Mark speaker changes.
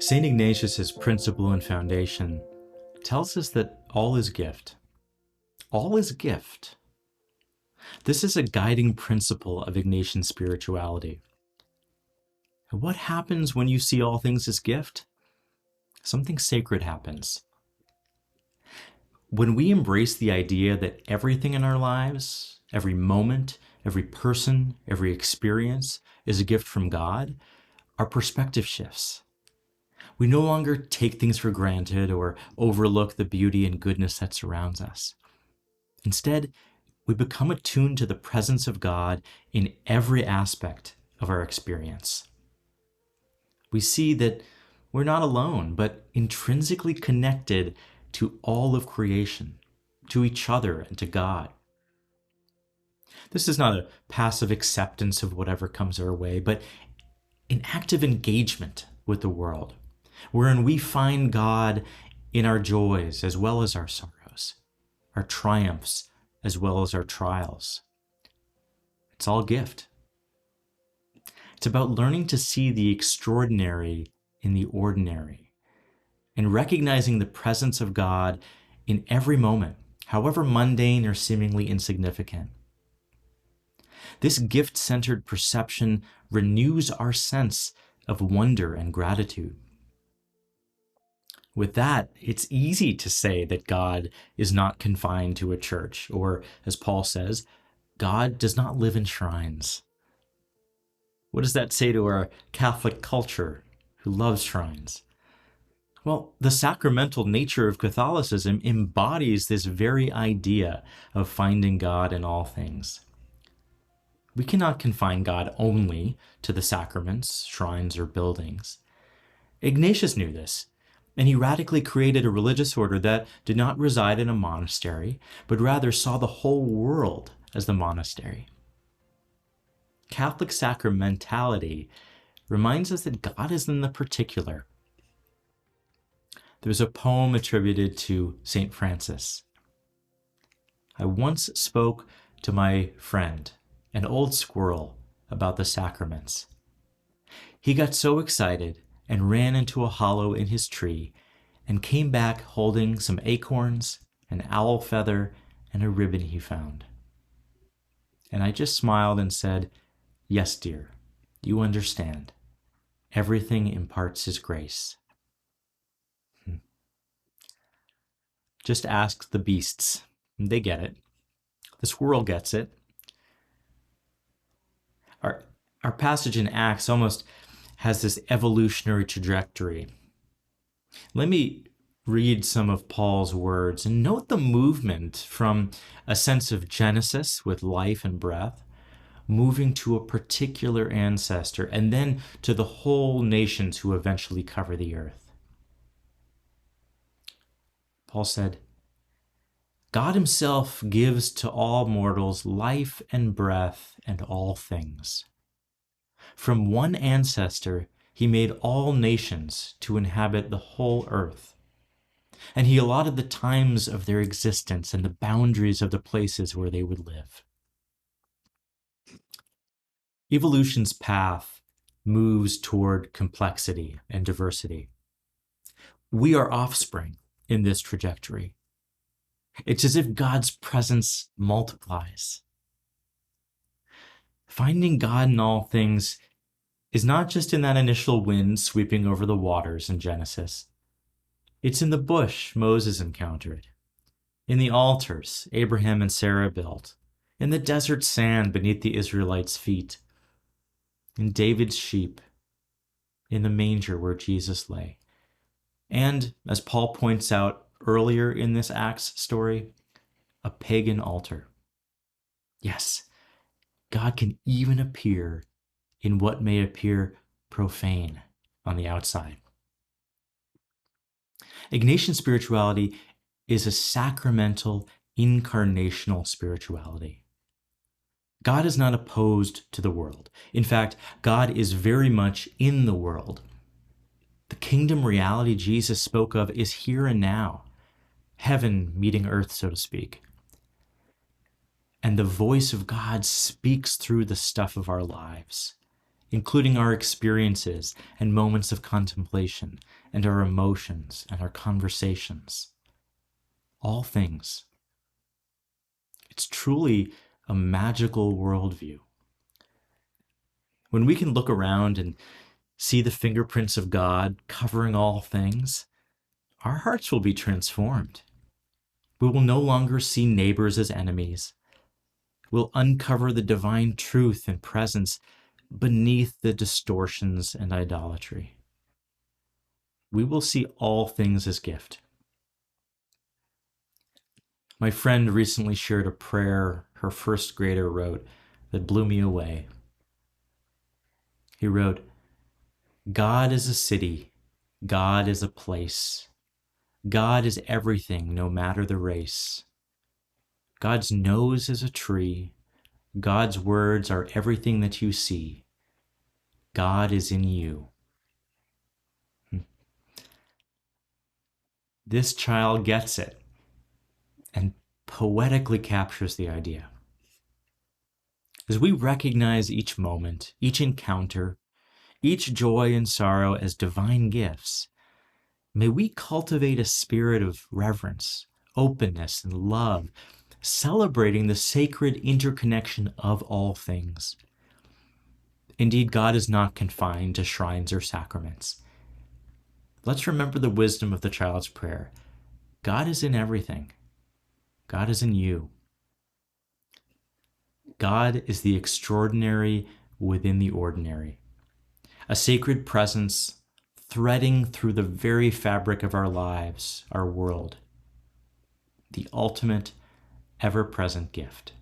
Speaker 1: St. Ignatius's principle and foundation tells us that all is gift. All is gift. This is a guiding principle of Ignatian spirituality. And what happens when you see all things as gift? Something sacred happens. When we embrace the idea that everything in our lives, every moment, every person, every experience is a gift from God, our perspective shifts. We no longer take things for granted or overlook the beauty and goodness that surrounds us. Instead, we become attuned to the presence of God in every aspect of our experience. We see that we're not alone, but intrinsically connected to all of creation, to each other, and to God. This is not a passive acceptance of whatever comes our way, but an active engagement with the world, wherein we find God in our joys as well as our sorrows, our triumphs as well as our trials. It's all gift. It's about learning to see the extraordinary in the ordinary and recognizing the presence of God in every moment, however mundane or seemingly insignificant. This gift-centered perception renews our sense of wonder and gratitude. With that, it's easy to say that God is not confined to a church, or, as Paul says, God does not live in shrines. What does that say to our Catholic culture, who loves shrines? Well, the sacramental nature of Catholicism embodies this very idea of finding God in all things. We cannot confine God only to the sacraments, shrines, or buildings. Ignatius knew this, and he radically created a religious order that did not reside in a monastery, but rather saw the whole world as the monastery. Catholic sacramentality reminds us that God is in the particular. There's a poem attributed to St. Francis. I once spoke to my friend, an old squirrel, about the sacraments. He got so excited and ran into a hollow in his tree and came back holding some acorns, an owl feather, and a ribbon he found. And I just smiled and said, "Yes, dear, you understand. Everything imparts his grace." Just ask the beasts. They get it. The squirrel gets it. Our passage in Acts almost has this evolutionary trajectory. Let me read some of Paul's words and note the movement from a sense of Genesis with life and breath, moving to a particular ancestor, and then to the whole nations who eventually cover the earth. Paul said, "God himself gives to all mortals life and breath and all things. From one ancestor he made all nations to inhabit the whole earth, and he allotted the times of their existence and the boundaries of the places where they would live." Evolution's path moves toward complexity and diversity. We are offspring in this trajectory. It's as if God's presence multiplies. Finding God in all things is not just in that initial wind sweeping over the waters in Genesis. It's in the bush Moses encountered, in the altars Abraham and Sarah built, in the desert sand beneath the Israelites' feet, in David's sheep, in the manger where Jesus lay, and, as Paul points out earlier in this Acts story, a pagan altar. Yes, God can even appear in what may appear profane on the outside. Ignatian spirituality is a sacramental, incarnational spirituality. God is not opposed to the world. In fact, God is very much in the world. The kingdom reality Jesus spoke of is here and now, heaven meeting earth, so to speak. And the voice of God speaks through the stuff of our lives including our experiences and moments of contemplation, and our emotions and our conversations. All things. It's truly a magical worldview. When we can look around and see the fingerprints of God covering all things, our hearts will be transformed. We will no longer see neighbors as enemies. We'll uncover the divine truth and presence beneath the distortions and idolatry. We will see all things as gift. My friend recently shared a prayer her first grader wrote that blew me away. He wrote, "God is a city, God is a place. God is everything, no matter the race. God's nose is a tree. God's words are everything that you see. God is in you." This child gets it and poetically captures the idea. As we recognize each moment, each encounter, each joy and sorrow as divine gifts, may we cultivate a spirit of reverence, openness, and love, celebrating the sacred interconnection of all things. Indeed, God is not confined to shrines or sacraments. Let's remember the wisdom of the child's prayer. God is in everything. God is in you. God is the extraordinary within the ordinary, a sacred presence threading through the very fabric of our lives, our world, the ultimate, ever-present gift.